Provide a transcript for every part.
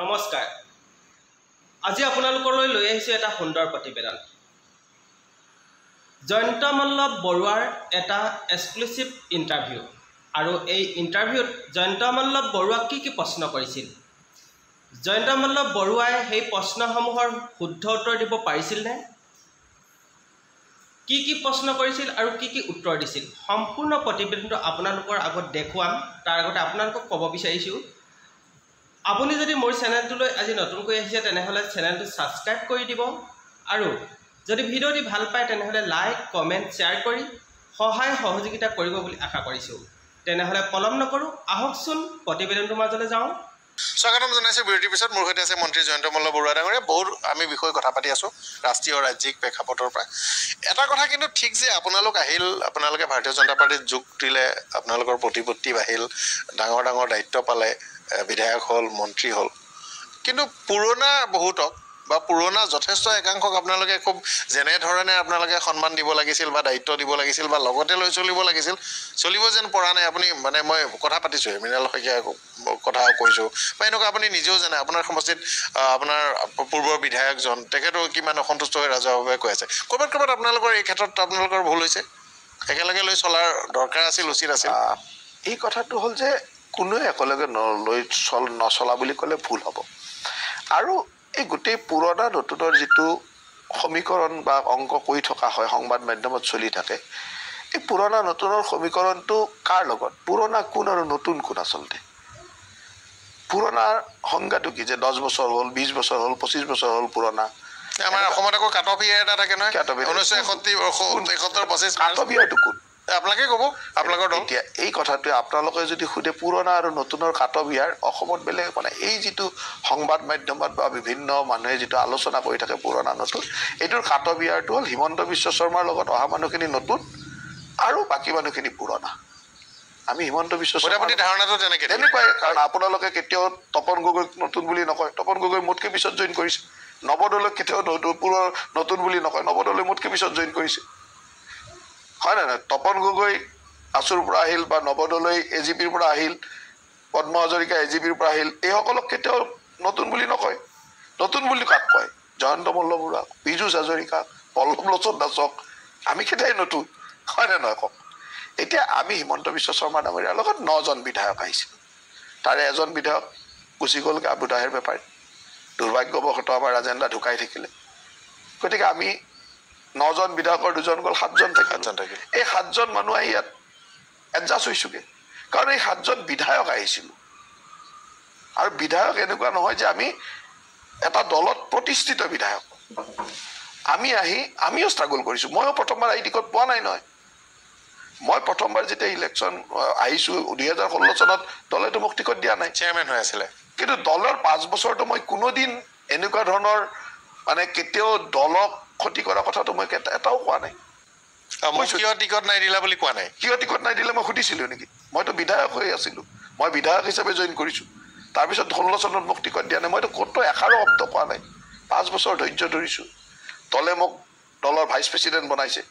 নমস্কাৰ আজি আপোনালোকলৈ লৈ আহিছো এটা সুন্দৰ প্ৰতিবেদন জয়ন্ত মল্লব বৰুৱাৰ এটা এক্সক্লুসিভ ইন্টাৰভিউ আৰু এই ইন্টাৰভিউত জয়ন্ত মল্লব বৰুৱাক কি প্ৰশ্ন কৰিছিল জয়ন্ত মল্লব বৰুৱাই সেই প্ৰশ্নসমূহৰ শুদ্ধ উত্তৰ দিব পাৰিছিল নে কি প্ৰশ্ন কৰিছিল আৰু কি উত্তৰ দিছিল সম্পূৰ্ণ প্ৰতিবেদনটো আপোনালোকৰ আগত দেখুৱাম তাৰ আগতে আপোনালোকক ক'ব বিচাৰিছো আপুনি যদি মোৰ চেনেলটোলৈ আজি নতুনকৈ আহিছে তেনেহলে চেনেলটো সাবস্ক্ৰাইব কৰি দিব আৰু যদি ভিডিওটি ভাল পায় তেনেহলে লাইক কমেন্ট শেয়াৰ কৰি সহায় সহযোগিতা কৰিব বুলি আশা কৰিছো তেনেহলে পলম নকৰো আহকচোন প্ৰতিবেদনটোৰ মাজলৈ যাওঁ স্বাগতম জনাইছো বিৰতিৰ পিছত মোৰ সৈতে আছে মন্ত্ৰী জয়ন্ত মল্লব বৰুৱা ডাঙৰীয়া বহুত আমি বিষয় কথা পাতি আছো ৰাষ্ট্ৰীয় ৰাজ্যিক প্ৰেক্ষাপটৰ পৰা এটা কথা কিন্তু ঠিক যে আপোনালোকে ভাৰতীয় জনতা পাৰ্টিত যোগ দিলে আপোনালোকৰ প্ৰতিপত্তি বাহিল ডাঙৰ ডাঙৰ দায়িত্ব পালে বিধায়ক হল মন্ত্ৰী হল কিন্তু পুৰণা বহুতক বা পুৰণা যথেষ্ট একাংশক আপোনালোকে খুব যেনে ধৰণে আপোনালোকে সন্মান দিব লাগিছিল বা দায়িত্ব দিব লাগিছিল বা লগতে লৈ চলিব লাগিছিল চলিব যেন পৰা নাই আপুনি মানে মই কথা পাতিছো মিনাল শইকীয়া কথা কৈছো বা এনেকুৱা আপুনি নিজেও জানে আপোনাৰ সমষ্টিত আপোনাৰ পূৰ্বৰ বিধায়কজন তেখেতো কিমান অসন্তুষ্ট হৈ ৰাজহুৱাভাৱে কৈ আছে ক'ৰবাত আপোনালোকৰ এই ক্ষেত্ৰত আপোনালোকৰ ভুল হৈছে একেলগে লৈ চলাৰ দৰকাৰ আছিল উচিত আছিল এই কথাটো হ'ল যে কোনো একেলগে লৈ নচলা বুলি ক'লে ভুল হ'ব আৰু এই গোটেই পুৰণা নতুনৰ যিটো সমীকৰণ বা অংক কৰি থকা হয় সংবাদ মাধ্যমত চলি থাকে এই পুৰণা নতুনৰ সমীকৰণটো কাৰ লগত পুৰণা কোন আৰু নতুন কোন আচলতে পুৰণাৰ সংজ্ঞাটো কি যে 10 বছৰ হ'ল 20 বছৰ হ'ল 25 বছৰ হ'ল পুৰণা আমাৰ অসমত আকৌ কাট অফ ইয়াৰ এটা থাকে নহয় 1971 কাট অফ ইয়াৰটো কোন আপোনালোকে ক'ব আপোনালোকৰ দল এতিয়া এই কথাটোৱে আপোনালোকে যদি সুধে পুৰণা আৰু নতুনৰ কাট অফ ইয়াৰ অসমত বেলেগ মানে এই যিটো সংবাদ মাধ্যমত বা বিভিন্ন মানুহে যিটো আলোচনা কৰি থাকে পুৰণা নতুন এইটোৰ কাট অফ ইয়াৰটো হ'ল হিমন্ত বিশ্ব শৰ্মাৰ লগত অহা মানুহখিনি নতুন আৰু বাকী মানুহখিনি পুৰণা আমি হিমন্ত বিশ্ব শৰ্মাৰ ধাৰণাটো তেনেকুৱাই কাৰণ আপোনালোকে কেতিয়াও তপন গগৈক নতুন বুলি নকয় তপন গগৈ মোতকৈ পিছত জইন কৰিছে নৱদলৈ কেতিয়াও নতুন বুলি নকয় নৱদলৈ মোতকৈ পিছত জইন কৰিছে হয় না তপন গগৈ আছুৰ পৰা আহিল বা নৱদলৈ এজিপিৰ পৰা আহিল পদ্ম হাজৰিকা এজিপিৰ পৰা আহিল এই সকলক কেতিয়াও নতুন বুলি নকয় নতুন বুলি কাক কয় জয়ন্ত মল্লব বৰুৱা পীযুষ হাজৰিকা পল্লৱ লোচন দাসক আমি কেতিয়াই নতুন হয় না নহয় কওক এতিয়া আমি হিমন্ত বিশ্ব শৰ্মা ডাঙৰীয়াৰ লগত 9 জন বিধায়ক আহিছিল তাৰে এজন বিধায়ক গুচি গ'লগৈ আবু তাহেৰ বেপাৰী দুৰ্ভাগ্যবশতঃ আমাৰ ৰাজেন্দ্ৰ ঢুকাই থাকিলে গতিকে আমি 9 জন বিধায়কৰ 2 জন গ'ল 7 জন থাকিল এই 7 জন মানুহ আহি ইয়াত এডজাষ্ট হৈছোগে কাৰণ এই 7 জন বিধায়ক আহিছিল আৰু বিধায়ক এনেকুৱা নহয় যে আমি এটা দলত প্ৰতিষ্ঠিত বিধায়ক আমিও ষ্ট্ৰাগল কৰিছো মইও প্ৰথমবাৰ আই টিকট পোৱা নাই নহয় মই প্ৰথমবাৰ যেতিয়া ইলেকশ্যন আহিছো 2016 চনত দলেতো মোক টিকট দিয়া নাই চেয়াৰমেন হৈ আছিলে কিন্তু দলৰ 5 বছৰটো মই কোনোদিন এনেকুৱা ধৰণৰ মানে কেতিয়াও দলক ক্ষতি কৰা কথাটো মই এটাও কোৱা নাই মই কিয় টিকট নাই দিলা বুলি কোৱা নাই কিয় টিকট নাই দিলে মই সুধিছিলো নেকি মইতো বিধায়ক হৈ আছিলো মই বিধায়ক হিচাপে জইন কৰিছো তাৰপিছত 16 চনত মোক টিকট দিয়া নাই মইতো ক'তো এষাৰো শব্দ কোৱা নাই 5 বছৰ ধৈৰ্য ধৰিছো দলে মোক দলৰ ভাইচ প্ৰেচিডেণ্ট বনাইছে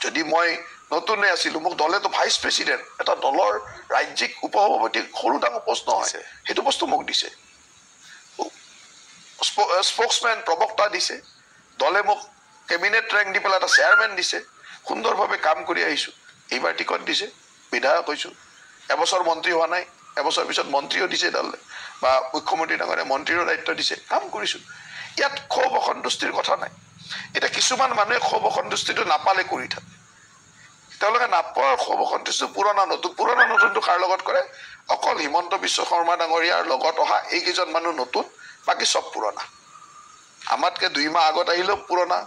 যদি মই নতুনে আছিলো মোক দলেতো ভাইচ প্ৰেচিডেণ্ট এটা দলৰ ৰাজ্যিক উপসভাপতি সৰু ডাঙৰ প্ৰশ্ন আছে সেইটো বস্তু মোক দিছে স্পোকসম্যান প্ৰবক্তা দিছে দলে মোক কেবিনেট ৰেংক দি পেলাই এটা চেয়াৰমেন দিছে সুন্দৰভাৱে কাম কৰি আহিছো এইবাৰ টিকট দিছে বিধায়ক হৈছো এবছৰ মন্ত্ৰী হোৱা নাই এবছৰ পিছত মন্ত্ৰীও দিছে দলে বা মুখ্যমন্ত্ৰী ডাঙৰীয়া মন্ত্ৰীৰ দায়িত্ব দিছে কাম কৰিছো ইয়াত ক্ষোভ অসন্তুষ্টিৰ কথা নাই এটা কিছুমান মানুহে ক্ষোভ অসন্তুষ্টিটো নাপালে কৰি থাকে তেওঁলোকে নাপায় ক্ষোভ অসন্তুষ্টি পুৰণা নতুনটো কাৰ লগত কৰে অকল হিমন্ত বিশ্ব শৰ্মা ডাঙৰীয়াৰ লগত অহা এইকেইজন মানুহ নতুন বাকী সব পুৰণা আমাতকে 2 মাহ আগত আহিলেও পুৰণা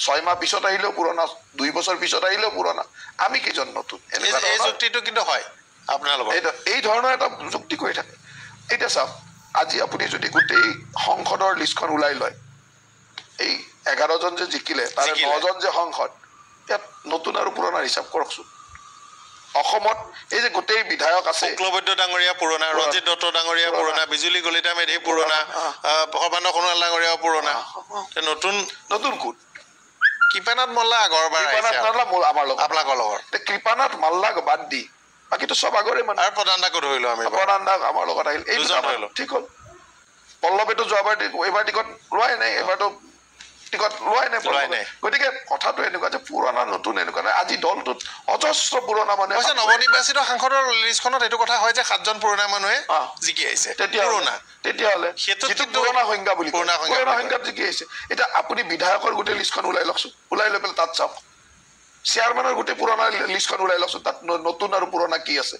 6 মাহ পিছত আহিলেও পুৰণা 2 বছৰ পিছত আহিলেও পুৰণা আমি কিজন নতুন এই যুক্তিটো কিন্তু হয় আপোনালোকৰ এই ধৰণৰ এটা যুক্তি কৰি থাকে এতিয়া চাওক আজি আপুনি যদি গোটেই সংসদৰ লিষ্টখন ওলাই লয় এই 11 জন যে জিকিলে তাৰে 9 জন যে সংসদ ইয়াত নতুন আৰু পুৰণা হিচাপ কৰকচোন অসমত এই যে গোটেই বিধায়ক আছে শুক্লবৈদ্য ডাঙৰীয়া পুৰণা ৰঞ্জিত দত্ত ডাঙৰীয়া পুৰণা বিজুলী কলিতা মেধি পুৰণা সৰ্বানন্দ সোণোৱাল ডাঙৰীয়া পুৰণা নতুন কোন কৃপানাথ মল্লা আগৰবাৰ আমাৰ লগত আপোনালোকৰ লগত কৃপানাথ মাল্লাক বাদ দি বাকীতো সব আগৰে মানে আৰু প্ৰধান দাকো ধৰিলো আমি প্ৰধান দাক আমাৰ লগত আহিল এই ঠিক হ'ল পল্লৱেতো যোৱাবাৰ এইবাৰ টিকট লোৱাই নাই এবাৰতো টিকট লোৱাই নাই গতিকে কথাটো এনেকুৱা যে পুৰণা নতুন এনেকুৱা নাই আজি দলটোত অজস্ৰ পুৰণা মানুহ নৱনিৰ্বাচিত সাংসদৰ লিষ্টখনত এইটো কথা হয় যে 7জন পুৰণা মানুহে জিকি আহিছে তেতিয়াহ'লে যিটো পুৰণা সংজ্ঞা বুলি পুৰণা সংজ্ঞাত জিকি আহিছে এতিয়া আপুনি বিধায়কৰ গোটেই লিষ্টখন ওলাই লওকচোন ওলাই লৈ পেলাই তাত চাওক চেয়াৰমেনৰ গোটেই পুৰণা লিষ্টখন ওলাই লওকচোন তাত নতুন আৰু পুৰণা কি আছে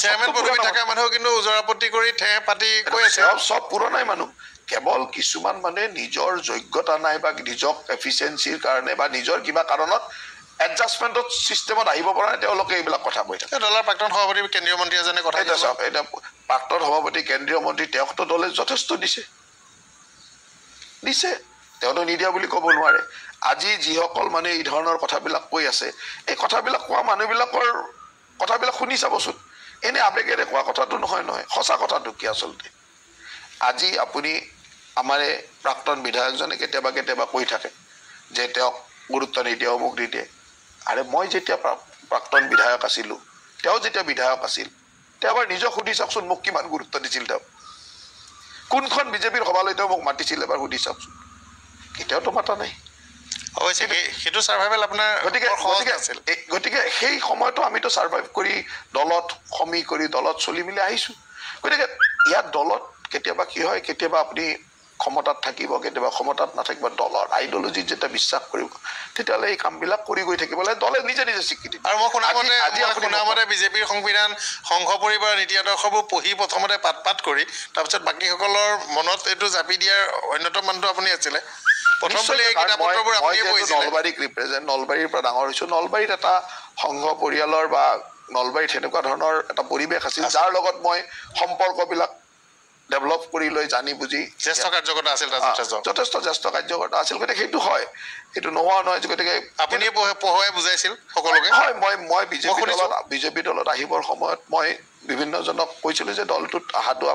চেয়াৰমেন পদবী থকা মানুহ কিন্তু ওজৰাপত্তি কৰি ঠেহ পাতি কৈ আছে সব পুৰণাই মানুহ কেৱল কিছুমান মানে নিজৰ যোগ্যতা নাই বা নিজক এফিচিয়েঞ্চিৰ কাৰণে বা নিজৰ কিবা কাৰণত এডজাষ্টমেণ্টত চিষ্টেমত আহিব পৰা নাই তেওঁলোকে এইবিলাক কথা কৈ থাকে দলৰ প্ৰাক্তন সভাপতি কেন্দ্ৰীয় মন্ত্ৰী এজনে কথা চাওক এতিয়া প্ৰাক্তন সভাপতি কেন্দ্ৰীয় মন্ত্ৰী তেওঁকতো দলে যথেষ্ট দিছে তেওঁতো নিদিয়া বুলি ক'ব নোৱাৰে আজি যিসকল মানে এই ধৰণৰ কথাবিলাক কৈ আছে এই কথাবিলাক কোৱা মানুহবিলাকৰ কথাবিলাক শুনি চাবচোন এনে আবেগেৰে কোৱা কথাটো নহয় সঁচা কথাটো কি আচলতে আজি আপুনি আমাৰে প্ৰাক্তন বিধায়কজনে কেতিয়াবা কৈ থাকে যে তেওঁক গুৰুত্ব নিদিয়ে অমুক নিদিয়ে আৰে মই যেতিয়া প্ৰাক্তন বিধায়ক আছিলোঁ তেওঁ যেতিয়া বিধায়ক আছিল তেওঁ এবাৰ নিজক সুধি চাওকচোন মোক কিমান গুৰুত্ব দিছিল তেওঁ কোনখন বিজেপিৰ সভালৈ তেওঁ মোক মাতিছিল এবাৰ সুধি চাওকচোন কেতিয়াওতো মাতা নাই সেইটো চাৰ্ভাইভেল আপোনাৰ গতিকে সেই সময়তো আমিতো চাৰ্ভাইভ কৰি দলত সমী কৰি দলত চলি মেলি আহিছোঁ গতিকে ইয়াত দলত কেতিয়াবা কি হয় কেতিয়াবা আপুনি ক্ষমতাত থাকিব কেতিয়াবা ক্ষমতাত নাথাকিব দলৰ আইডিঅলজিত যেতিয়া বিশ্বাস কৰিব তেতিয়াহ'লে এই কামবিলাক কৰি গৈ থাকিব লাগে দলে নিজে স্বীকৃতি আৰু মই শুনামতে বিজেপিৰ সংবিধান সংঘ পৰিবাৰৰ নীতি আদৰ্শবোৰ পঢ়ি প্ৰথমতে পাত কৰি তাৰপিছত বাকীসকলৰ মনত এইটো জাপি দিয়াৰ অন্যতম মানুহটো আপুনি আছিলে নলবাৰীক ৰিপ্ৰেজেণ্ট নলবাৰীৰ পৰা ডাঙৰ হৈছোঁ নলবাৰীত এটা সংঘ পৰিয়ালৰ বা নলবাৰীত সেনেকুৱা ধৰণৰ এটা পৰিৱেশ আছিল যাৰ লগত মই সম্পৰ্কবিলাক ডেভেলপ কৰি লৈ জানি বুজি জ্যেষ্ঠ কাৰ্যকৰ্তা আছিল যথেষ্ট জ্যেষ্ঠ কাৰ্যকৰ্তা আছিল গতিকে সেইটো হয় সেইটো নোহোৱা নহয় গতিকে আপুনি পঢ়ুৱাই বুজাইছিল সকলোকে হয় মই বিজেপি দলত আহিবৰ সময়ত মই বিভিন্নজনক কৈছিলোঁ যে দলটোত অহাটো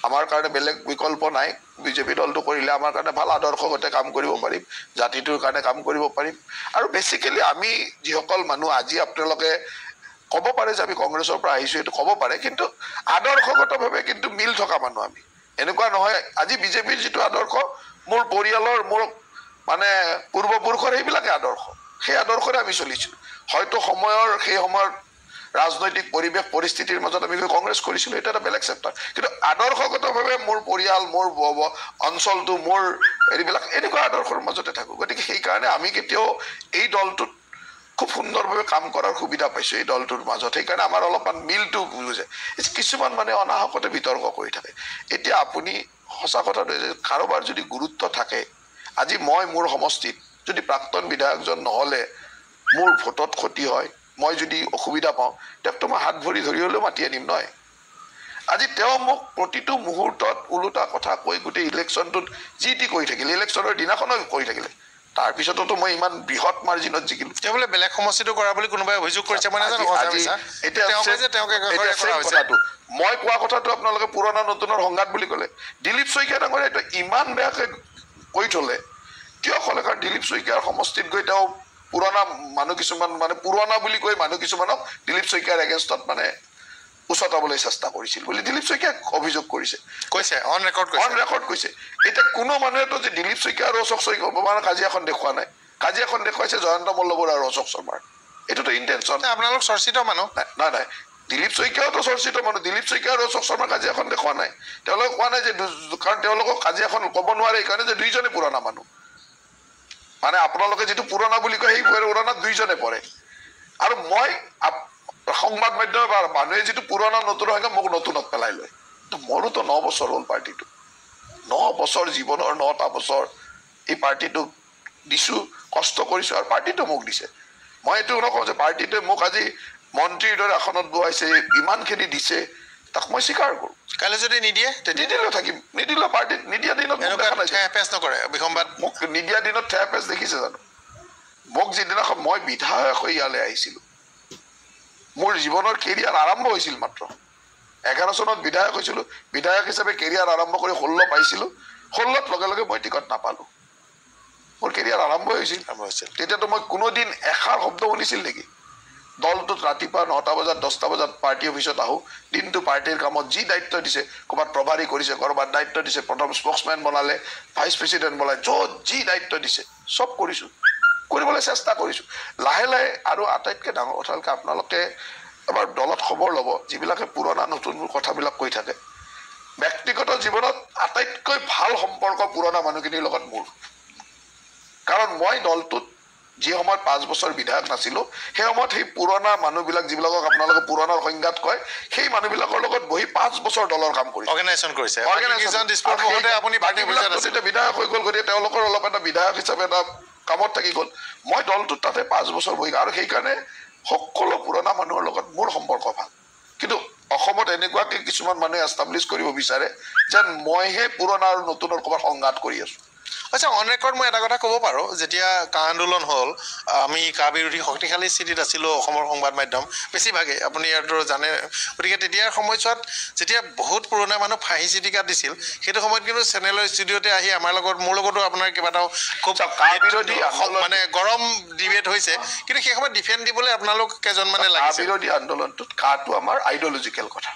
আমাৰ কাৰণে বেলেগ বিকল্প নাই বিজেপি দলটো কৰিলে আমাৰ কাৰণে ভাল আদৰ্শগতে কাম কৰিব পাৰিম জাতিটোৰ কাৰণে কাম কৰিব পাৰিম আৰু বেচিকেলি আমি যিসকল মানুহ আজি আপোনালোকে ক'ব পাৰে যে আমি কংগ্ৰেছৰ পৰা আহিছোঁ এইটো ক'ব পাৰে কিন্তু আদৰ্শগতভাৱে কিন্তু মিল থকা মানুহ আমি এনেকুৱা নহয় আজি বিজেপিৰ যিটো আদৰ্শ মোৰ পৰিয়ালৰ মোৰ মানে পূৰ্বপুৰুষৰ সেইবিলাকে আদৰ্শ সেই আদৰ্শৰে আমি চলিছোঁ হয়তো সেই সময়ৰ ৰাজনৈতিক পৰিৱেশ পৰিস্থিতিৰ মাজত আমি কংগ্ৰেছ কৰিছিলোঁ এটা এটা বেলেগ চেপ্টাৰ কিন্তু আদৰ্শগতভাৱে মোৰ পৰিয়াল মোৰ অঞ্চলটো মোৰ এইবিলাক এনেকুৱা আদৰ্শৰ মাজতে থাকোঁ গতিকে সেইকাৰণে আমি কেতিয়াও এই দলটোত খুব সুন্দৰভাৱে কাম কৰাৰ সুবিধা পাইছোঁ এই দলটোৰ মাজত সেইকাৰণে আমাৰ অলপমান মিলটো বুজে কিছুমান মানে অনাহকতে বিতৰ্ক কৰি থাকে এতিয়া আপুনি সঁচা কথাটো যে কাৰোবাৰ যদি গুৰুত্ব থাকে আজি মই মোৰ সমষ্টিত যদি প্ৰাক্তন বিধায়কজন নহ'লে মোৰ ভোটত ক্ষতি হয় মই যদি অসুবিধা পাওঁ তেওঁকতো মই হাত ভৰি ধৰি হ'লেও মাতি আনিম নহয় আজি তেওঁ মোক প্ৰতিটো মুহূৰ্তত ওলোটা কথা কৈ গোটেই ইলেকশ্যনটোত যি টি কৰি থাকিলে ইলেকশ্যনৰ দিনাখনো কৰি থাকিলে তাৰপিছতো মই ইমান বৃহৎ মাৰ্জিনত জিকিলোঁ তেওঁ বোলে বেলেগ সমষ্টিটো কৰা বুলি কোনোবাই অভিযোগ কৰিছে মই নাজানো মই কোৱা কথাটো আপোনালোকে পুৰণা নতুনৰ সংঘাত বুলি ক'লে দিলীপ শইকীয়া ডাঙৰে এইটো ইমান বেয়াকৈ কৈ থ'লে কিয় ক'লে কাৰণ দিলীপ শইকীয়াৰ সমষ্টিত গৈ তেওঁ পুৰণা মানুহ কিছুমান মানে পুৰণা বুলি কৈ মানুহ কিছুমানক দিলীপ শইকীয়াৰ এগেইনষ্টত মানে উচতাবলৈ চেষ্টা কৰিছিল বুলি দিলীপ শইকীয়াক অভিযোগ কৈছে অন ৰেকৰ্ড কৈছে এতিয়া কোনো মানুহেতো যে দিলীপ শইকীয়া আৰু অশোক শৰ্মাৰ কাজিয়াখন দেখুওৱা নাই কাজিয়াখন দেখুৱাইছে জয়ন্ত মল্ল বৰা আৰু অশোক শৰ্মাৰ এইটোতো ইণ্টেনশ্যন আপোনালোক চৰ্চিত মানুহ নাই দিলীপ শইকীয়াওতো চৰ্চিত মানুহ দিলীপ শইকীয়া আৰু অশোক শৰ্মাৰ কাজিয়াখন দেখুওৱা নাই তেওঁলোকে কোৱা নাই যে কাৰণ তেওঁলোকক কাজিয়াখন ক'ব নোৱাৰে এইকাৰণে যে দুইজনে পুৰণা মানুহ মানে আপোনালোকে যিটো পুৰণা বুলি কয় সেই পুৰণাত দুইজনে পৰে আৰু মই সংবাদ মাধ্যম বা মানুহে যিটো পুৰণা নতুন হয় মোক নতুনত পেলাই লয় মোৰোতো 9 বছৰ হ'ল পাৰ্টিটো 9 বছৰ জীৱনৰ 9টা বছৰ এই পাৰ্টিটোক দিছোঁ কষ্ট কৰিছোঁ আৰু পাৰ্টিটো মোক দিছে মই এইটো নকওঁ যে পাৰ্টিটোৱে মোক আজি মন্ত্ৰীৰ দৰে আসনত বহাইছে ইমানখিনি দিছে তাক মই স্বীকাৰ কৰোঁ কাইলৈ যদি নিদিয়ে নিদিলেও থাকিম নিদিলেও পাৰ্টিত নিদিয়া দিনত নকৰে বিসম্বাদ মোক নিদিয়া দিনত ঠেহ পেচ দেখিছে জানো মোক যিদিনাখন মই বিধায়ক হৈ ইয়ালৈ আহিছিলোঁ মোৰ জীৱনৰ কেৰিয়াৰ আৰম্ভ হৈছিল মাত্ৰ 11 চনত বিধায়ক হৈছিলোঁ বিধায়ক হিচাপে কেৰিয়াৰ আৰম্ভ কৰি 16 পাইছিলোঁ 16ত লগে লগে মই টিকট নাপালোঁ মোৰ কেৰিয়াৰ আৰম্ভ হৈছিল তেতিয়াতো মই কোনোদিন এষাৰ শব্দ শুনিছিল নেকি দলটোত ৰাতিপুৱা 9টা বজাত 10টা বজাত পাৰ্টি অফিচত আহোঁ দিনটো পাৰ্টিৰ কামত যি দায়িত্ব দিছে ক'ৰবাত প্ৰভাৰী কৰিছে ক'ৰবাত দায়িত্ব দিছে প্ৰথম স্প'ক্সমেন বনালে ভাইচ প্ৰেচিডেণ্ট বনালে য'ত যি দায়িত্ব দিছে চব কৰিছোঁ কৰিবলৈ চেষ্টা কৰিছোঁ লাহে লাহে আৰু আটাইতকৈ ডাঙৰ কথা হ'ল আপোনালোকে এবাৰ দলত খবৰ ল'ব যিবিলাকে পুৰণা নতুন কথাবিলাক কৈ থাকে ব্যক্তিগত জীৱনত আটাইতকৈ ভাল সম্পৰ্ক পুৰণা মানুহখিনিৰ লগত মোৰ কাৰণ মই দলটোত যি সময়ত 5 বছৰ বিধায়ক নাছিলোঁ সেই সময়ত সেই পুৰণা মানুহবিলাক যিবিলাকক আপোনালোকে পুৰণাৰ সংজ্ঞাত কয় সেই মানুহবিলাকৰ লগত বহি 5 বছৰ দলৰ কাম কৰিছে অৰ্গেনাইজেশ্যন কৰিছে বিধায়ক হৈ গ'ল গতিকে তেওঁলোকৰ অলপ এটা বিধায়ক হিচাপে এটা কামত থাকি গ'ল মই দলটোত তাতে 5 বছৰ বহি আৰু সেইকাৰণে সকলো পুৰণা মানুহৰ লগত মোৰ সম্পৰ্ক ভাল কিন্তু অসমত এনেকুৱাকে কিছুমান মানুহে এষ্টাব্লিছ কৰিব বিচাৰে যেন মইহে পুৰণা আৰু নতুনৰ ক'ৰবাত সংঘাত কৰি আছোঁ আচ্ছা অন ৰেকৰ্ড মই এটা কথা ক'ব পাৰোঁ যেতিয়া কা আন্দোলন হ'ল আমি কা বিৰোধী শক্তিশালী স্থিতিত আছিলোঁ অসমৰ সংবাদ মাধ্যম বেছিভাগে আপুনি ইয়াতো জানে গতিকে তেতিয়াৰ সময়ছোৱাত যেতিয়া বহুত পুৰণা মানুহ ফাঁহি চিটিকাত দিছিল সেইটো সময়ত কিন্তু চেনেলৰ ষ্টুডিঅ'তে আহি আমাৰ লগত মোৰ লগতো আপোনাৰ কিবা এটা খুব কা বিৰোধী মানে গৰম ডিবেট হৈছে কিন্তু সেই সময়ত ডিফেণ্ড দিবলৈ আপোনালোক কেইজনমানে লাগিছে বিৰোধী আন্দোলনটোত কাটো আমাৰ আইডিঅলজিকেল কথা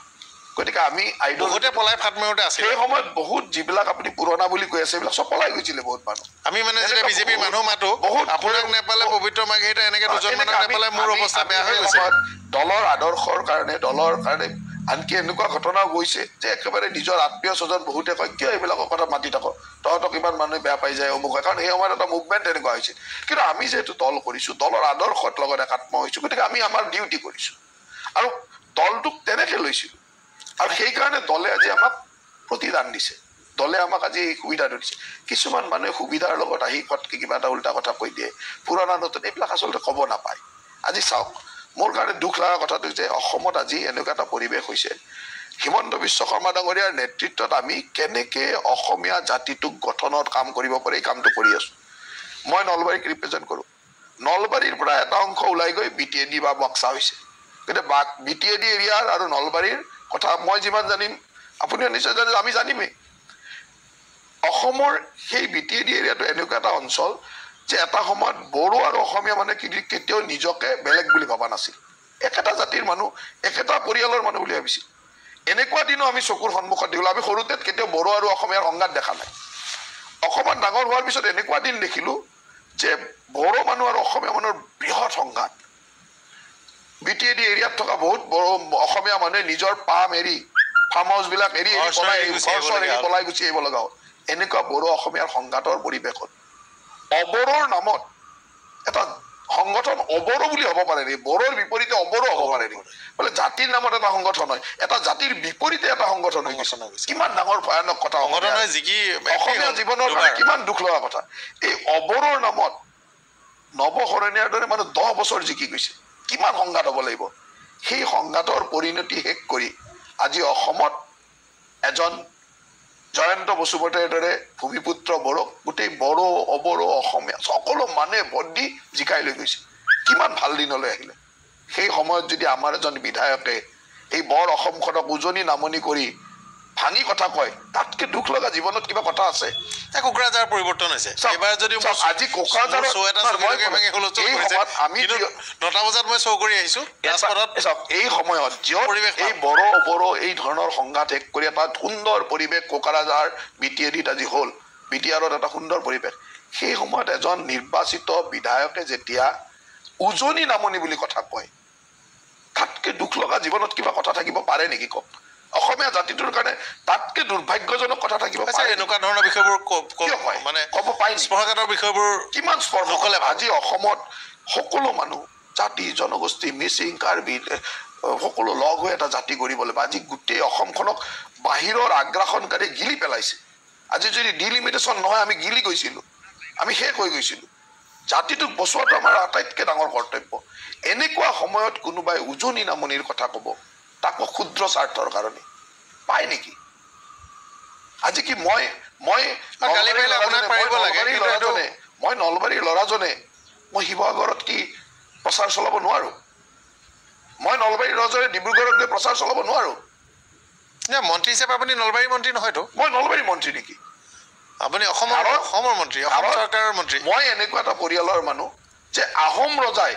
গতিকে আমি বহুতে পলাই ফাট মাৰোঁতে আছে সেই সময়ত বহুত যিবিলাক আপুনি পুৰণা বুলি কৈ আছে সেইবিলাক চব পলাই গৈছিলে বহুত মানুহ আমি মানে যেতিয়া বিজেপিৰ মানুহ মাতো আপোনাক নেপালে পবিত্ৰ মাঘেৰিটা এনেকৈ দুজন মানুহ নেপালে মোৰ অৱস্থা বেয়া হৈ গৈছে দলৰ আদৰ্শৰ কাৰণে দলৰ কাৰণে আনকি এনেকুৱা ঘটনা গৈছে যে একেবাৰে নিজৰ আত্মীয় স্বজন বহুতে কয় কিয় এইবিলাকৰ কথা মাতি থাকো তহঁতক ইমান মানুহে বেয়া পাই যায় অমুক হয় কাৰণ সেই সময়ত এটা মুভমেণ্ট এনেকুৱা হৈছে কিন্তু আমি যিহেতু দল কৰিছোঁ দলৰ আদৰ্শত লগত একাত্ম হৈছোঁ গতিকে আমি আমাৰ ডিউটি কৰিছোঁ আৰু দলটোক তেনেকৈ লৈছিলোঁ আৰু সেইকাৰণে দলে আজি আমাক প্ৰতিদান দিছে দলে আমাক আজি এই সুবিধাটো দিছে কিছুমান মানুহে সুবিধাৰ লগত আহি ফটকে কিবা এটা উল্টা কথা কৈ দিয়ে পুৰণা নতুন এইবিলাক আচলতে ক'ব নাপায় আজি চাওক মোৰ কাৰণে দুখ লগা কথাটো যে অসমত আজি এনেকুৱা এটা পৰিৱেশ হৈছে হিমন্ত বিশ্ব শৰ্মা ডাঙৰীয়াৰ নেতৃত্বত আমি কেনেকৈ অসমীয়া জাতিটোক গঠনত কাম কৰিব পাৰি এই কামটো কৰি আছোঁ মই নলবাৰীক ৰিপ্ৰেজেণ্ট কৰোঁ নলবাৰীৰ পৰা এটা অংশ ওলাই গৈ BTAD বা বক্সা হৈছে গতিকে BTAD এৰিয়াৰ আৰু নলবাৰীৰ কথা মই যিমান জানিম আপুনিও নিশ্চয় জানে আমি জানিমেই অসমৰ সেই BTAD এৰিয়াটো এনেকুৱা এটা অঞ্চল যে এটা সময়ত বড়ো আৰু অসমীয়া মানে কেতিয়াও নিজকে বেলেগ বুলি ভবা নাছিল একেটা জাতিৰ মানুহ একেটা পৰিয়ালৰ মানুহ বুলি ভাবিছিল এনেকুৱা দিনো আমি চকুৰ সন্মুখত দেখিলোঁ আমি সৰুতে কেতিয়াও বড়ো আৰু অসমীয়াৰ সংঘাত দেখা নাই অসমত ডাঙৰ হোৱাৰ পিছত এনেকুৱা দিন দেখিলোঁ যে বড়ো মানুহ আৰু অসমীয়া মানুহৰ বৃহৎ সংঘাত BTAD এৰিয়াত থকা বহুত বড়ো অসমীয়া মানুহে নিজৰ পাম এৰি ফাৰ্ম হাউচবিলাক এৰি পলাই গুচি আহিব লগা হ'ল এনেকুৱা বড়ো অসমীয়াৰ সংঘাতৰ পৰিৱেশত অবড়োৰ নামত এটা সংগঠন অবড়ো বুলি হ'ব পাৰে নেকি বড়োৰ বিপৰীতে অবড়ো হ'ব পাৰে নেকি বোলে জাতিৰ নামত এটা সংগঠন হয় এটা জাতিৰ বিপৰীতে এটা সংগঠন হৈ গৈছে কিমান ডাঙৰ ভয়ানক কথা অসমীয়া জীৱনৰ কিমান দুখ লগা কথা এই অবড়োৰ নামত নৱশৰণীয়াৰ দৰে মানুহ 10 বছৰ জিকি গৈছে কিমান সংঘাত হ'ব লাগিব সেই সংঘাতৰ পৰিণতি শেষ কৰি আজি অসমত এজন জয়ন্ত বসুমতাৰীৰ দৰে ভূমিপুত্ৰ বড়োক গোটেই বড়ো অবড়ো অসমীয়া সকলো মানুহে ভোট দি জিকাই লৈ গৈছে কিমান ভাল দিনলৈ আহিলে সেই সময়ত যদি আমাৰ এজন বিধায়কে এই বৰ অসমখনক উজনি নামনি কৰি ভাঙি কথা কয় তাতকৈ দুখ লগা জীৱনত কিবা কথা আছে কোকৰাঝাৰ পৰিৱৰ্তন হৈছে এবাৰ যদি আজি কোকৰাঝাৰৰ আমি 9টা বজাত মই শ্ব' কৰি আহিছোঁ এই সময়ত এই বড়ো এই ধৰণৰ সংঘাত শেষ কৰি এটা সুন্দৰ পৰিৱেশ কোকৰাঝাৰ BTADত আজি হ'ল BTRত এটা সুন্দৰ পৰিৱেশ সেই সময়ত এজন নিৰ্বাচিত বিধায়কে যেতিয়া উজনি নামনি বুলি কথা কয় তাতকৈ দুখ লগা জীৱনত কিবা কথা থাকিব পাৰে নেকি কওক অসমীয়া জাতিটোৰ কাৰণে তাতকৈ দুৰ্ভাগ্যজনক কথা থাকিব পাৰে এনেকুৱা ধৰণৰ বিষয়বোৰ মানে ক'ব পাৰি স্পৰ্শকাতৰ বিষয়বোৰ কিমান স্পৰ্শকলে আজি অসমত সকলো মানুহ জাতি জনগোষ্ঠী মিচিং কাৰ্বি সকলো লগ হৈ এটা জাতি গঢ়িব লাগিব আজি গোটেই অসমখনক বাহিৰৰ আগ্ৰাসনকাৰী গিলি পেলাইছে আজি যদি ডিলিমিটেশ্যন নহয় আমি গিলি গৈছিলোঁ আমি শেষ হৈ গৈছিলোঁ জাতিটোক বচোৱাটো আমাৰ আটাইতকৈ ডাঙৰ কৰ্তব্য এনেকুৱা সময়ত কোনোবাই উজনি নামনিৰ কথা ক'ব তাকো ক্ষুদ্ৰ স্বাৰ্থৰ কাৰণে পায় নেকি আজি কি মই নলবাৰীৰ ল'ৰাজনে মই শিৱসাগৰত কি প্ৰচাৰ চলাব নোৱাৰোঁ মই নলবাৰীৰ ল'ৰাজনে ডিব্ৰুগড়ত গৈ প্ৰচাৰ চলাব নোৱাৰোঁ মন্ত্ৰী হিচাপে আপুনি নলবাৰীৰ মন্ত্ৰী নহয়তো মই নলবাৰীৰ মন্ত্ৰী নেকি আপুনি অসমৰ মন্ত্ৰী অসম চৰকাৰৰ মন্ত্ৰী মই এনেকুৱা এটা পৰিয়ালৰ মানুহ যে আহোম ৰজাই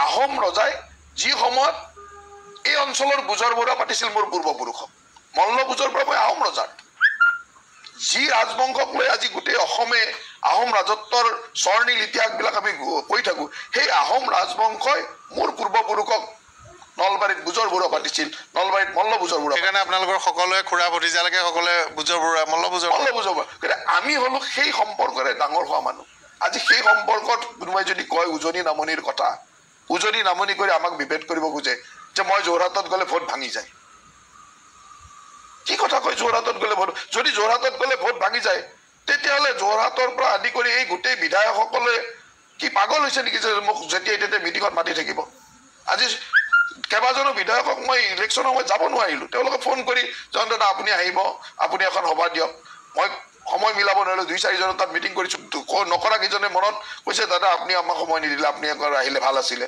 আহোম ৰজাই যি সময়ত এই অঞ্চলৰ বুজৰ বৰুৱা পাতিছিল মোৰ পূৰ্বপুৰুষক মল্ল বুজৰ পৰা মই আহোম ৰজাৰ যি ৰাজবংশক লৈ আজি গোটেই অসমে আহোম ৰাজত্বৰ স্বৰ্ণীল ইতিহাসবিলাক আমি কৈ থাকো সেই আহোম ৰাজবংশই মোৰ পূৰ্বপুৰুষক নলবাৰীত বুজৰ বৰুৱা পাতিছিল নলবাৰীত মল্ল বুজৰ বৰুৱা সেইকাৰণে আপোনালোকৰ সকলোৱে খুৰা ভতিজালৈকে সকলোৱে বুজৰ বৰুৱা মল্ল বুজৰ বৰুৱা আমি হলো সেই সম্পৰ্কৰে ডাঙৰ হোৱা মানুহ আজি সেই সম্পৰ্কত কোনোবাই যদি কয় উজনি নামনিৰ কথা উজনি নামনি কৰি আমাক বিভেদ কৰিব খোজে যে মই যোৰহাটত গ'লে ভোট ভাঙি যায় কি কথা কয় যোৰহাটত গ'লে ভোট যদি যোৰহাটত গ'লে ভোট ভাঙি যায় তেতিয়াহ'লে যোৰহাটৰ পৰা আদি কৰি এই গোটেই বিধায়কসকলে কি পাগল হৈছে নেকি যে মোক যেতিয়াই তেতিয়া মিটিঙত মাতি থাকিব আজি কেইবাজনো বিধায়কক মই ইলেকশ্যনৰ সময়ত যাব নোৱাৰিলোঁ তেওঁলোকে ফোন কৰি জয়ন্ত দা আপুনি আহিব আপুনি এখন সভা দিয়ক মই সময় মিলাব নোৱাৰিলোঁ 2-4জনৰ তাত মিটিং কৰিছোঁ নকৰা কেইজনে মনত কৈছে দাদা আপুনি আমাক সময় নিদিলে আপুনি একবাৰ আহিলে ভাল আছিলে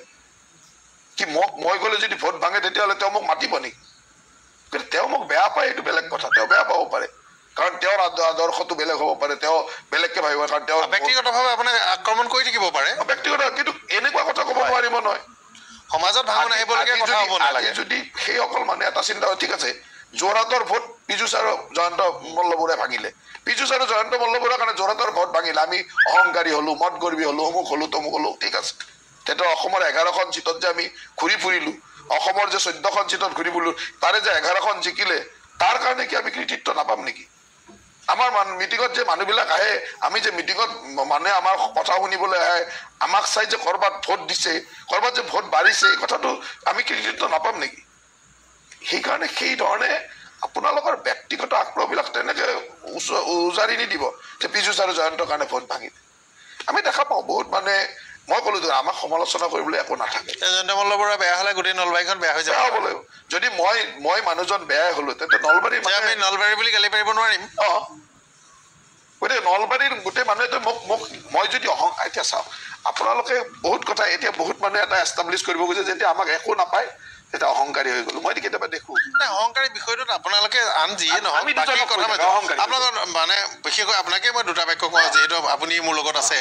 কি মই গ'লে যদি ভোট ভাঙে তেতিয়াহ'লে তেওঁ মোক মাতিব নেকি কিন্তু তেওঁ মোক বেয়া পায় এইটো বেলেগ কথা তেওঁ বেয়া পাব পাৰে কাৰণ তেওঁৰ আদৰ্শটো বেলেগ হ'ব পাৰে তেওঁ বেলেগকে ভাবিব কাৰণ তেওঁ ব্যক্তিগতভাৱে আপোনাক আক্ৰমণ কৰি থাকিব পাৰে ব্যক্তিগত কিন্তু এনেকুৱা কথা ক'ব নোৱাৰিব নহয় সমাজত ভাঙন আহিবলগীয়া কথা হ'ব নালাগে যদি সেইসকল মানুহে এটা চিন্তা ঠিক আছে যোৰহাটৰ ভোট পীযুষ আৰু জয়ন্ত মল্ল বৰুৱাই ভাঙিলে পীযুষ আৰু জয়ন্ত মল্ল বৰুৱাৰ কাৰণে যোৰহাটৰ ভোট ভাঙিলে আমি অহংকাৰী হলো মদ গৰ্বী হলো অমুক হলো তমুক হলো ঠিক আছে তেতিয়া অসমৰ 11খন চিটত যে আমি ঘূৰি ফুৰিলো অসমৰ যে 14খন চিটত ঘূৰি ফুৰিলো তাৰে যে 11খন জিকিলে তাৰ কাৰণে কি আমি কৃতিত্ব নাপাম নেকি আমাৰ মিটিঙত যে মানুহবিলাক আহে আমি যে মিটিঙত মানে আমাৰ কথা শুনিবলৈ আহে আমাক চাই যে কৰবাত ভোট দিছে কৰবাত যে ভোট বাঢ়িছে এই কথাটো আমি কৃতিত্ব নাপাম নেকি সেইকাৰণে সেই ধৰণে আপোনালোকৰ ব্যক্তিগত আক্ৰমণবিলাক তেনেকে উজাৰি নিদিব যে পীযুষ আৰু জয়ন্তৰ কাৰণে ভোট ভাঙিলে আমি দেখা পাওঁ বহুত মানে মই ক'লো আমাক সমালোচনা কৰিবলৈ একো নাথাকে জয়ন্ত মল্ল বৰুৱা বেয়া হ'লে গোটেই নলবাৰীখন বেয়া হৈ যাব হ'বলৈ যদি মই মানুহজন বেয়াই হ'লো তেন্তে নলবাৰী আমি নলবাৰী বুলি গালি পাৰিব নোৱাৰিম গতিকে নলবাৰীৰ গোটেই মানুহে মোক মই যদি এতিয়া চাওঁ আপোনালোকে বহুত কথা এতিয়া বহুত মানুহে এটা এষ্টাব্লিছ কৰিব খুজিছে যেতিয়া আমাক একো নাপায় তেতিয়া অহংকাৰী হৈ গ'লো মই কেতিয়াবা দেখো অহংকাৰী বিষয়টোত আপোনালোকে আন যিয়ে নহয় আপোনালোকৰ মানে বিশেষকৈ আপোনাকে মই দুটা বাক্য কওঁ যিহেতু আপুনি মোৰ লগত আছে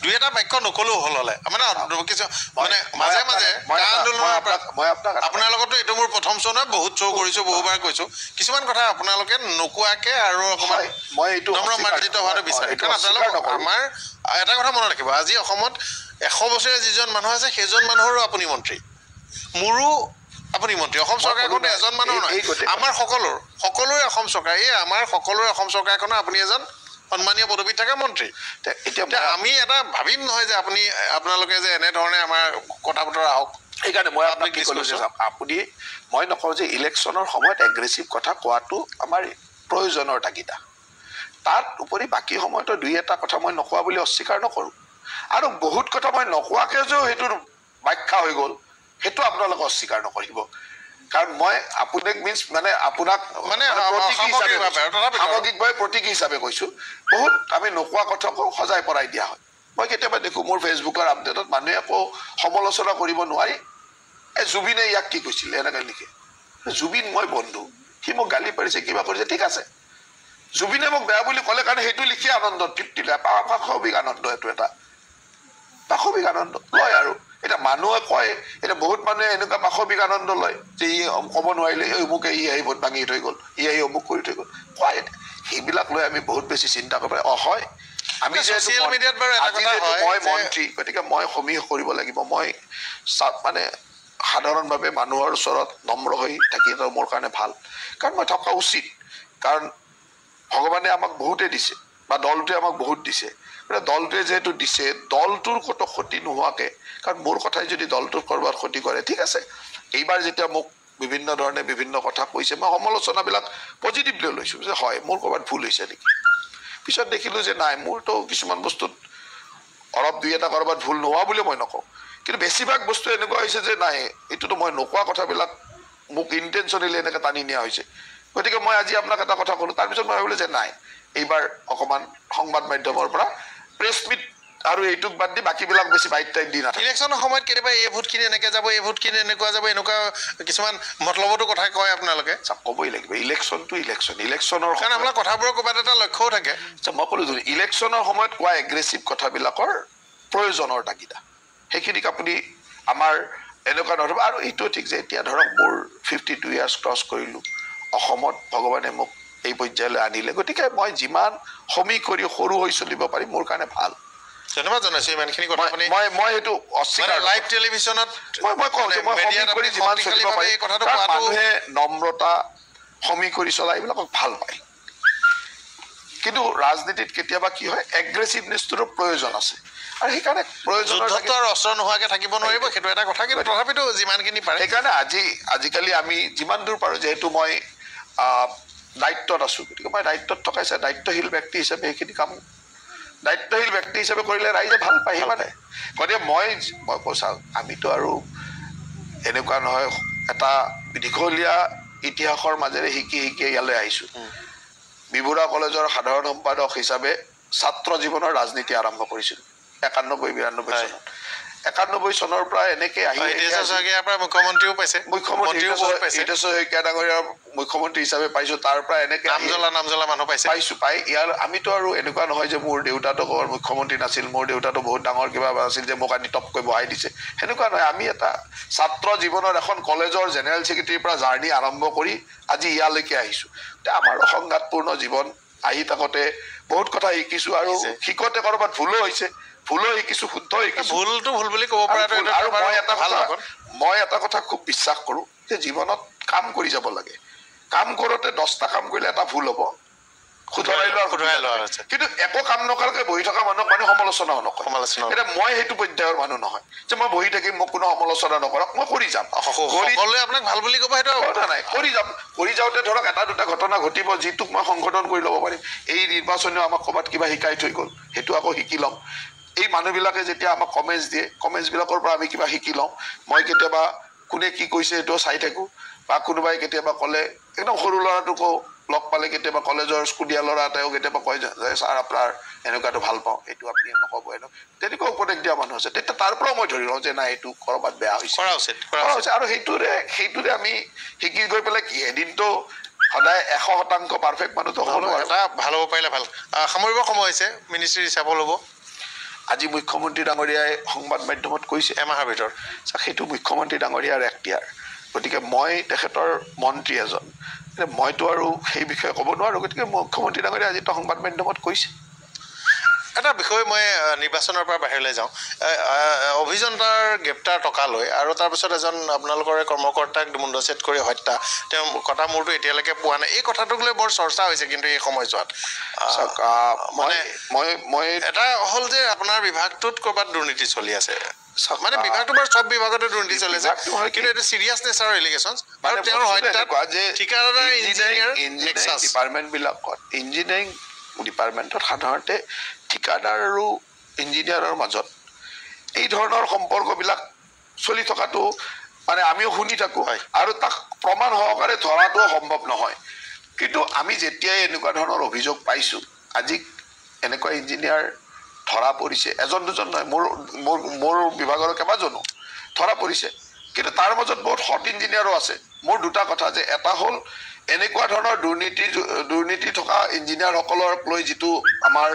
দুই এটা বাক্য নকলেও হ'ল হ'লে মানে কিছু মানে মাজে মাজে আন্দোলনৰ আপোনাৰ লগতো এইটো মোৰ প্ৰথম শ্ব' নহয় বহুত শ্ব' কৰিছোঁ বহুবাৰ কৈছোঁ কিছুমান কথা আপোনালোকে নোকোৱাকে আৰু অকণমান মই এইটো নম্ৰমাৰ্জিত হোৱাটো বিচাৰে কাৰণ আপোনালোক আমাৰ এটা কথা মনত ৰাখিব আজি অসমত 100 বছৰীয়া যিজন মানুহ আছে সেইজন মানুহৰো আপুনি মন্ত্ৰী মোৰো আপুনি মন্ত্ৰী অসম চৰকাৰখনে এজন মানুহ নহয় আমাৰ সকলোৰে অসম চৰকাৰ এই আমাৰ সকলোৰে অসম চৰকাৰখনৰ আপুনি এজন সন্মানীয় পদবীত থকা মন্ত্ৰী এতিয়া আমি এটা ভাবিম নহয় যে আপোনালোকে যে এনেধৰণে আমাৰ কথা বতৰা আহক সেইকাৰণে মই আপোনাক কি ক'লো যে আপুনি মই নকওঁ যে ইলেকশ্যনৰ সময়ত এগ্ৰেছিভ কথা কোৱাটো আমাৰ প্ৰয়োজনৰ তাগিদা তাত উপৰি বাকী সময়তো দুই এটা কথা মই নকোৱা বুলি অস্বীকাৰ নকৰোঁ আৰু বহুত কথা মই নকোৱাকে যে সেইটোৰ ব্যাখ্যা হৈ গ'ল সেইটো আপোনালোকে অস্বীকাৰ নকৰিব কাৰণ মই আপোনাক মিন্স মানে আপোনাক মানে সামগ্ৰিকভাৱে প্ৰতীকী হিচাপে কৈছোঁ বহুত আমি নোকোৱা কথাকো সজাই পৰাই দিয়া হয় মই কেতিয়াবা দেখোঁ মোৰ ফেচবুকৰ আপডেটত মানুহে আকৌ সমালোচনা কৰিব নোৱাৰি জুবিনে ইয়াক কি কৈছিলে এনেকৈ লিখে জুবিন মই বন্ধু সি মোক গালি পাৰিছে কিবা কৰিছে ঠিক আছে জুবিনে মোক বেয়া বুলি ক'লে কাৰণে সেইটো লিখি আনন্দ তৃপ্তি লয় পাশবিক আনন্দ এইটো এটা পাশবিক আনন্দ লয় আৰু এটা মানুহে কয় এটা বহুত মানুহে এনেকুৱা পাশবিক আনন্দ লয় যে ই ক'ব নোৱাৰিলে অমুকে ই আহি ভোট ভাঙি থৈ গ'ল ই আহি অমুক কৰি থৈ গ'ল কয় সেইবিলাক লৈ আমি বহুত বেছি চিন্তা কৰিব হয় আমি মই মন্ত্ৰী গতিকে মই সমীহ কৰিব লাগিব মই মানে সাধাৰণভাৱে মানুহৰ ওচৰত নম্ৰ হৈ থাকি মোৰ কাৰণে ভাল কাৰণ মই থকা উচিত কাৰণ ভগৱানে আমাক বহুতে দিছে বা দলটোৱে আমাক বহুত দিছে দলটোৱে যেহেতু দিছে দলটোৰ ক'তো ক্ষতি নোহোৱাকৈ কাৰণ মোৰ কথাই যদি দলটোৰ ক'ৰবাত ক্ষতি কৰে ঠিক আছে এইবাৰ যেতিয়া মোক বিভিন্ন ধৰণে বিভিন্ন কথা কৈছে মই সমালোচনাবিলাক পজিটিভলি লৈছোঁ যে হয় মোৰ ক'ৰবাত ভুল হৈছে নেকি পিছত দেখিলোঁ যে নাই মোৰতো কিছুমান বস্তুত অলপ দুই এটা ক'ৰবাত ভুল নোহোৱা বুলি মই নকওঁ কিন্তু বেছিভাগ বস্তু এনেকুৱা হৈছে যে নাই এইটোতো মই নোকোৱা কথাবিলাক মোক ইণ্টেনশ্যনেলি এনেকৈ টানি নিয়া হৈছে গতিকে মই আজি আপোনাক এটা কথা ক'লোঁ তাৰপিছত মই ভাবিলোঁ যে নাই এইবাৰ অকণমান সংবাদ মাধ্যমৰ পৰা প্ৰেছ মিট আৰু এইটোক বাদ দি বাকীবিলাক বেছি বাইট টাইট দি নাথাকে ইলেকশ্যনৰ সময়ত কেতিয়াবা এই ভোটখিনি এনেকৈ যাব এই ভোটখিনি এনেকুৱা যাব এনেকুৱা কিছুমান মতলবতো কথা কয় আপোনালোকে ক'বই লাগিব ইলেকশ্যনটো ইলেকশ্যনৰ কাৰণ আপোনাৰ কথাবোৰৰ ক'ৰবাত এটা লক্ষ্যও থাকে মই ক'লোঁ ইলেকশ্যনৰ সময়ত কোৱা এগ্ৰেছিভ কথাবিলাকৰ প্ৰয়োজনৰ তাগিদা সেইখিনিক আপুনি আমাৰ এনেকুৱা ধৰণৰ আৰু এইটো ঠিক যে এতিয়া ধৰক মোৰ 52 ইয়াৰ্ছ ক্ৰছ কৰিলোঁ অসমত ভগৱানে মোক এই পৰ্যায়লৈ আনিলে গতিকে মই যিমান সমী কৰি সৰু হৈ চলিব পাৰিম মোৰ কাৰণে ভাল ধন্যবাদ জনাইছো ইমানখিনি কথা আপুনি মই এইটো অস্বীকাৰ লাইভ টেলিভিশ্যনত মই কওঁ যে মই সমী কৰি যিমান চলিব পাৰিম কাৰণ মানুহে নম্ৰতা সমী কৰি চলা এইবিলাকক ভাল পায় কিন্তু ৰাজনীতিত কেতিয়াবা কি হয় এগ্ৰেছিভনেছটোৰো প্ৰয়োজন আছে আৰু সেইকাৰণে প্ৰয়োজনৰ অস্ত্ৰ নোহোৱাকৈ থাকিব নোৱাৰিব সেইটো এটা কথা কিন্তু তথাপিতো যিমানখিনি পাৰে সেইকাৰণে আজিকালি আমি যিমান দূৰ পাৰোঁ যিহেতু মই দায়িত্বত আছোঁ গতিকে মই দায়িত্বত থকাইছে দায়িত্বশীল ব্যক্তি হিচাপে সেইখিনি কাম দায়িত্বশীল ব্যক্তি হিচাপে কৰিলে ৰাইজে ভাল পায় সিমানে গতিকে মই কৈছোঁ আমিতো আৰু এনেকুৱা নহয় এটা দীঘলীয়া ইতিহাসৰ মাজেৰে শিকি ইয়ালৈ আহিছোঁ বিবৰুৱা কলেজৰ সাধাৰণ সম্পাদক হিচাপে ছাত্ৰ জীৱনৰ ৰাজনীতি আৰম্ভ কৰিছিলোঁ 91-92 চনত 91 চনৰ পৰা এনেকে আহি মুখ্যমন্ত্ৰীও পাইছে শইকীয়া ডাঙৰীয়াৰ মুখ্যমন্ত্ৰী হিচাপে পাইছোঁ তাৰ পৰা এনেকে নামজ্বলা মানুহ পাইছোঁ পাই ইয়াৰ আমিতো আৰু এনেকুৱা নহয় যে মোৰ দেউতাটো মুখ্যমন্ত্ৰী নাছিল মোৰ দেউতাটো বহুত ডাঙৰ কিবা আছিল যে মোক আনি টপকৈ বহাই দিছে সেনেকুৱা নহয় আমি এটা ছাত্ৰ জীৱনৰ এখন কলেজৰ জেনেৰেল ছেক্ৰেটাৰীৰ পৰা জাৰ্ণি আৰম্ভ কৰি আজি ইয়ালৈকে আহিছোঁ আমাৰো সংঘাতপূৰ্ণ জীৱন আহি থাকোঁতে বহুত কথা শিকিছোঁ আৰু শিকোঁতে ক'ৰবাত ভুলো হৈছে ভুলো শিকিছোঁ শুদ্ধ শিকিছোঁ ভুলটো ভুল বুলি ক'ব পৰা আৰু মই এটা কথা খুব বিশ্বাস কৰোঁ যে জীৱনত কাম কৰি যাব লাগে কাম কৰোঁতে 10টা কাম কৰিলে এটা ভুল হ'ব শুধৰাই লোৱা কিন্তু একো কাম নকৰাকৈ বহি থকা মানুহক মানে সমালোচনাও নকৰে এতিয়া মই সেইটো পৰ্যায়ৰ মানুহ নহয় যে মই বহি থাকিম মোক কোনো সমালোচনা নকৰক মই কৰি যাম সকলোৱে আপোনাক ভাল বুলি ক'ব সেইটো কথা নাই কৰি যাওঁতে ধৰক এটা দুটা ঘটনা ঘটিব যিটোক মই সংশোধন কৰি ল'ব পাৰিম এই নিৰ্বাচনেও আমাক ক'ৰবাত কিবা শিকাই থৈ গ'ল সেইটো আকৌ শিকি ল'ম এই মানুহবিলাকে যেতিয়া আমাক কমেণ্টছ দিয়ে কমেণ্টছবিলাকৰ পৰা আমি কিবা শিকি লওঁ মই কেতিয়াবা কোনে কি কৈছে সেইটো চাই থাকোঁ বা কোনোবাই কেতিয়াবা ক'লে একদম সৰু ল'ৰাটোকো লগ পালে কেতিয়াবা কলেজৰ স্কুলীয়া ল'ৰা এটাও কেতিয়াবা কয় যে ছাৰ আপোনাৰ এনেকুৱাটো ভাল পাওঁ এইটো আপুনি নক'ব তেনেকুৱা উপদেশ দিয়া মানুহ আছে তেতিয়া তাৰ পৰাও মই ধৰি লওঁ যে নাই এইটো ক'ৰবাত বেয়া হৈছে আৰু সেইটোৰে আমি শিকি গৈ পেলাই কি এদিনটো সদায় 100% পাৰফেক্ট মানুহটো এটা ভাল হ'ব পাৰিলে ভাল সামৰিব সময় হৈছে মিনিষ্ট্ৰী হিচাপ ল'ব আজি মুখ্যমন্ত্ৰী ডাঙৰীয়াই সংবাদ মাধ্যমত কৈছে এমাহৰ ভিতৰত সেইটো মুখ্যমন্ত্ৰী ডাঙৰীয়াৰ এখতিয়াৰ গতিকে মই তেখেতৰ মন্ত্ৰী এজন মইতো আৰু সেই বিষয়ে ক'ব নোৱাৰোঁ গতিকে মুখ্যমন্ত্ৰী ডাঙৰীয়াই আজি সংবাদ মাধ্যমত কৈছে এটা বিষয় মই নিৰ্বাচনৰ পৰা বাহিৰলৈ যাওঁ অভিযন্তাৰ গ্ৰেপ্তাৰ টকা লৈ আৰু তাৰপিছত এজন আপোনালোকৰে কৰ্মকৰ্তাক মুণ্ডছেদ কৰি হত্যা তেওঁ কথা মোৰতো এতিয়ালৈকে পোৱা নাই এই কথাটোক লৈ বৰ চৰ্চা হৈছে কিন্তু এই সময়ছোৱাত মই এটা হ'ল যে আপোনাৰ বিভাগটোত ক'ৰবাত দুৰ্নীতি চলি আছে মানে বিভাগটো বাৰু চব বিভাগতে দুৰ্নীতি চলি আছে কিন্তু এইটো চিৰিয়াছ নেচাৰৰ এলিগেশ্যন আৰু তেওঁৰ হত্যাত ঠিকাদাৰ ইঞ্জিনিয়াৰ ডিপাৰ্টমেণ্টবিলাকত ইঞ্জিনিয়াৰিং ডিপাৰ্টমেণ্টত সাধাৰণতে ঠিকাদাৰ আৰু ইঞ্জিনিয়াৰৰ মাজত এই ধৰণৰ সম্পৰ্কবিলাক চলি থকাটো মানে আমিও শুনি থাকোঁ আৰু তাক প্ৰমাণ সহকাৰে ধৰাটোও সম্ভৱ নহয় কিন্তু আমি যেতিয়াই এনেকুৱা ধৰণৰ অভিযোগ পাইছোঁ আজি এনেকুৱা ইঞ্জিনিয়াৰ ধৰা পৰিছে এজন দুজন নহয় মোৰ বিভাগৰ কেইবাজনো ধৰা পৰিছে কিন্তু তাৰ মাজত বহুত সৎ ইঞ্জিনিয়াৰো আছে মোৰ দুটা কথা যে এটা হ'ল এনেকুৱা ধৰণৰ দুৰ্নীতি থকা ইঞ্জিনিয়াৰসকলক লৈ যিটো আমাৰ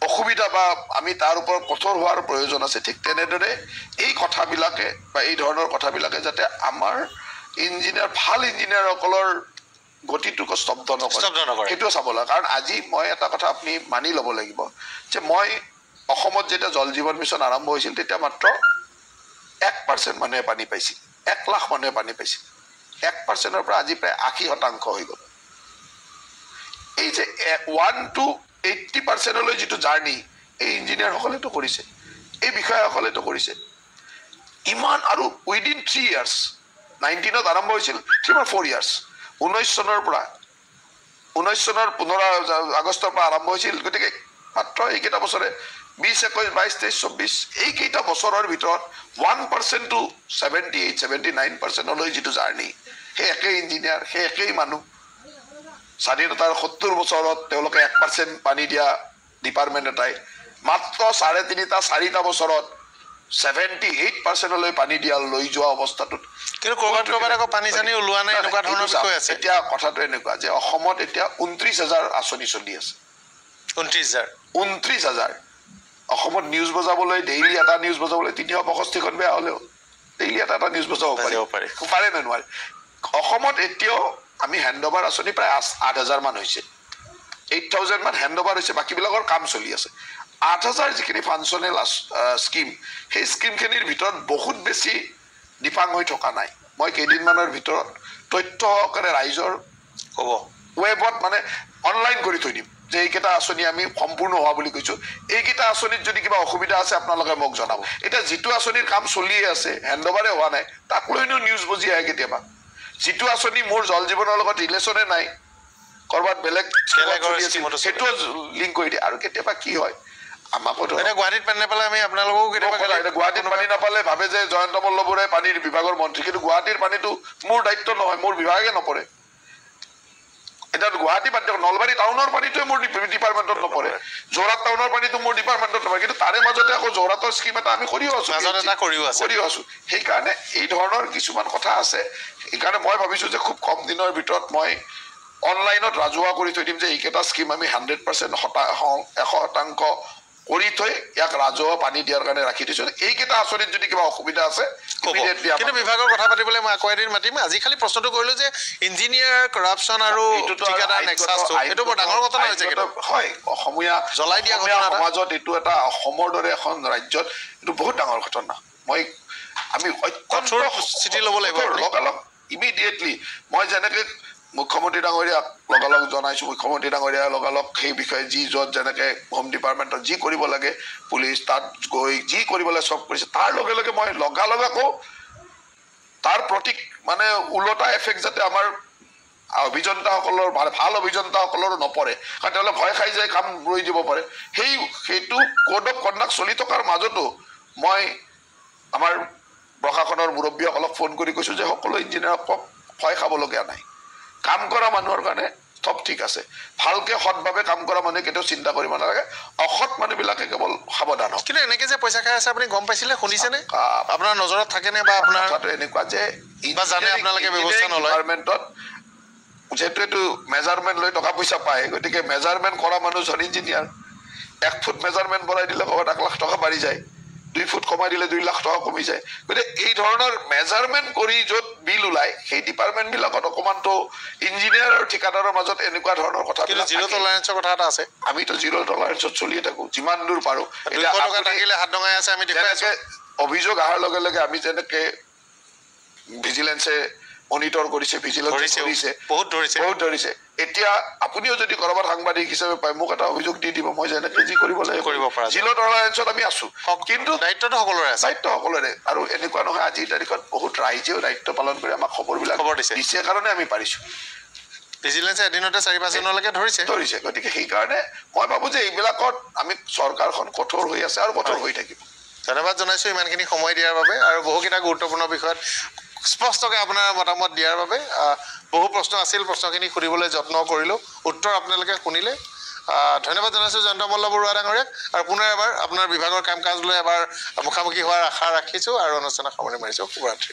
অসুবিধা বা আমি তাৰ ওপৰত কঠোৰ হোৱাৰ প্ৰয়োজন আছে ঠিক তেনেদৰে এই কথাবিলাকে বা এই ধৰণৰ কথাবিলাকে যাতে আমাৰ ভাল ইঞ্জিনিয়াৰসকলৰ গতিটোক স্তব্ধ নকৰে সেইটোও চাব লাগে কাৰণ আজি মই এটা কথা আপুনি মানি ল'ব লাগিব যে মই অসমত যেতিয়া জল জীৱন মিছন আৰম্ভ হৈছিল তেতিয়া মাত্ৰ 1% মানুহে পানী পাইছিল 1 লাখ মানুহে পানী পাইছিল 1%ৰ পৰা আজি প্ৰায় 80% হৈ গ'ল এই যে 1 to 80%লৈ যিটো জাৰ্ণি এই ইঞ্জিনিয়াৰসকলেতো কৰিছে এই বিষয়াসকলেতো কৰিছে ইমান আৰু উইদিন 3 ইয়াৰ্ছ 19ত আৰম্ভ হৈছিল 4 ইয়াৰ্ছ 19 চনৰ 15 আগষ্টৰ পৰা আৰম্ভ হৈছিল গতিকে মাত্ৰ এইকেইটা বছৰে 20, 21, 22, 23, 24 এইকেইটা বছৰৰ ভিতৰত 1% to 78, 79%লৈ যিটো জাৰ্ণি সেই একেই ইঞ্জিনিয়াৰ সেই একেই মানুহ স্বাধীনতাৰ 70 বছৰত তেওঁলোকে 1% পানী দিয়া ডিপাৰ্টমেণ্ট এটাই মাত্ৰ 3.5-4টা বছৰত 78%লৈ পানী দিয়া লৈ যোৱা অৱস্থাটোত কিন্তু ক'ৰবাত আকৌ পানী চানী ওলোৱা নাই এনেকুৱা ধৰণৰ বিষয় আছে এতিয়া কথাটো এনেকুৱা যে অসমত এতিয়া 29,000 আঁচনি চলি আছে 29,000 অসমত নিউজ বজাবলৈ ডেইলি এটা নিউজ বজাবলৈ 365খন বেয়া হ'লেও ডেইলি এটা নিউজ বচাব পাৰে নে নোৱাৰে অসমত এতিয়াও আমি হেণ্ডঅভাৰ আঁচনি প্ৰায় 8,000 মান হৈছে 8,000 মান হেণ্ডঅভাৰ হৈছে বাকীবিলাকৰ কাম চলি আছে 8,000 যিখিনি ফাংচনেল স্কিম সেই স্কিমখিনিৰ ভিতৰত বহুত বেছি ডিফাং হৈ থকা নাই মই কেইদিনমানৰ ভিতৰত তথ্য সহকাৰে ৰাইজৰ হ'ব ৱেবত মানে অনলাইন কৰি থৈ দিম যে এইকেইটা আঁচনি আমি সম্পূৰ্ণ হোৱা বুলি কৈছোঁ এইকেইটা আঁচনিত যদি কিবা অসুবিধা আছে আপোনালোকে মোক জনাব এতিয়া যিটো আঁচনিৰ কাম চলিয়ে আছে হেণ্ডঅভাৰে হোৱা নাই তাক লৈনো নিউজ বুজি আহে কেতিয়াবা যিটো আঁচনি মোৰ জল জীৱনৰ লগত ৰিলেশ্যনে নাই কৰবাত বেলেগ সেইটো লিংক কৰি দিয়ে আৰু কেতিয়াবা কি হয় আমাকো গুৱাহাটীত পানী নাপালে আমি আপোনালোকেও কেতিয়াবা গুৱাহাটীত পানী নাপালে ভাবে যে জয়ন্ত মল্লবৰে পানীৰ বিভাগৰ মন্ত্ৰী কিন্তু গুৱাহাটীৰ পানীটো মোৰ দায়িত্ব নহয় মোৰ বিভাগে নপৰে এটা গুৱাহাটী পানী নলবাৰী টাউনৰ পানীটোৱে মোৰ ডিপাৰ্টমেণ্টত নপৰে যোৰহাট টাউনৰ পানীটো মোৰ ডিপাৰ্টমেণ্টত নপৰে কিন্তু তাৰে মাজতে আকৌ যোৰহাটৰ স্কিম এটা আমি কৰিও আছো সেইকাৰণে এই ধৰণৰ কিছুমান কথা আছে সেইকাৰণে মই ভাবিছো যে খুব কম দিনৰ ভিতৰত মই অনলাইনত ৰাজহুৱা কৰি থৈ দিম যে এইকেইটা স্কিম আমি 100% কৰি থৈ ইয়াক ৰাজহুৱা পানী দিয়াৰ কাৰণে ৰাখি দিছো এইকেইটা আঁচনিত যদি কিবা অসুবিধা আছে কিন্তু বিভাগৰ কথা পাতিবলৈ মই আকৌ এদিন মাতিম আজি খালি প্ৰশ্নটো কৰিলো যে ইঞ্জিনিয়াৰ কৰাপশ্যন আৰু ঠিকাদাৰ নেক্সাছটো এইটো বৰ ডাঙৰ ঘটনা হৈছে হয় অসমীয়া জ্বলাই দিয়া ঘটনা সমাজত এইটো এটা অসমৰ দৰে এখন ৰাজ্যত এইটো বহুত ডাঙৰ ঘটনা আমি অত্যন্ত স্থিতি ল'ব লাগিব লগালগ ইমিডিয়েটলি মই যেনেকে মুখ্যমন্ত্ৰী ডাঙৰীয়াক লগালগ জনাইছো মুখ্যমন্ত্ৰী ডাঙৰীয়া লগালগ সেই বিষয়ে যি য'ত যেনেকে হোম ডিপাৰ্টমেণ্টত যি কৰিব লাগে পুলিচ তাত গৈ যি কৰিব লাগে চব কৰিছে তাৰ লগে লগে মই লগালগ আকৌ তাৰ প্ৰতীক মানে ওলটা এফেক্ট যাতে আমাৰ অভিযন্তাসকলৰ ভাল অভিযন্তাসকলৰো নপৰে কাৰণ তেওঁলোকে ভয় খাই যায় কাম ৰৈ দিব পাৰে সেইটো কোড অফ কণ্ডাক্ট চলি থকাৰ মাজতো মই আমাৰ প্ৰশাসনৰ মুৰব্বীসকলক ফোন কৰি কৈছো যে সকলো ইঞ্জিনিয়াৰক ভয় খাবলগীয়া নাই কাম কৰা মানুহৰ কাৰণে সব ঠিক আছে ভালকে সৎভাৱে কাম কৰা মানুহে কেতিয়াও চিন্তা কৰিব নালাগে অসৎ মানুহবিলাকে কেৱল সাৱধান হওক কিন্তু এনেকে যে পইচা খাই আছে আপুনি গম পাইছিলে শুনিছেনে আপোনাৰ নজৰত থাকেনে বা আপোনাৰ কথাটো এনেকুৱা যে জানে আপোনালোকে ব্যৱস্থা নলয় ডিপাৰ্টমেণ্টত যেহেতু এইটো মেজাৰমেণ্ট লৈ টকা পইচা পায় গতিকে মেজাৰমেণ্ট কৰা মানুহজন ইঞ্জিনিয়াৰ 1 ফুট মেজাৰমেণ্ট বঢ়াই দিলে ক'ৰবাত 1 লাখ টকা বাঢ়ি যায় 2 ফুট কমাই দিলে 2 লাখ টকা কমি যায় গতিকে এই ধৰণৰ মেজাৰমেণ্ট কৰি য'ত বিল ওলায় সেই ডিপাৰ্টমেণ্টবিলাকত অকণমানতো ইঞ্জিনিয়াৰ আৰু ঠিকাদাৰৰ মাজত এনেকুৱা ধৰণৰ কথা জিৰ' টলাৰেঞ্চৰ কথা এটা আছে আমিতো জিৰ' টলাৰেঞ্চত চলিয়ে থাকোঁ যিমান দূৰ পাৰোঁ অভিযোগ অহাৰ লগে লগে আমি যেনেকে ভিজিলেন্সে মনিটৰ কৰিছে ভিজিলেন্সে বহুত ধৰিছে এতিয়া আপুনিও যদি কৰবাত সাংবাদিক হিচাপে পায় মোক এটা অভিযোগ দি দিব মই যেনেকে যি কৰিব লাগে জিৰ' টলাৰেঞ্চত আমি আছো কিন্তু দায়িত্বটো সকলোৰে আৰু এনেকুৱা নহয় আজিৰ তাৰিখত বহুত ৰাইজেও দায়িত্ব পালন কৰি আমাক খবৰবিলাক দিছে কাৰণে আমি পাৰিছো ভিজিলেন্সে এদিনতে 4-5 জনলৈকে ধৰিছে গতিকে সেইকাৰণে মই ভাবো যে এইবিলাকত আমি চৰকাৰখন কঠোৰ হৈ আছে আৰু কঠোৰ হৈ থাকিব ধন্যবাদ জনাইছো ইমানখিনি সময় দিয়াৰ বাবে আৰু বহুকেইটা গুৰুত্বপূৰ্ণ বিষয়ত স্পষ্টকৈ আপোনাৰ মতামত দিয়াৰ বাবে বহু প্ৰশ্ন আছিল প্ৰশ্নখিনি সুধিবলৈ যত্ন কৰিলোঁ উত্তৰ আপোনালোকে শুনিলে ধন্যবাদ জনাইছোঁ জয়ন্ত মল্ল বৰুৱা ডাঙৰীয়াক আৰু পুনৰ এবাৰ আপোনাৰ বিভাগৰ কাম কাজ লৈ এবাৰ মুখামুখি হোৱাৰ আশা ৰাখিছোঁ আৰু অনুষ্ঠানৰ সামৰণি মাৰিছোঁ শুভৰাত্ৰি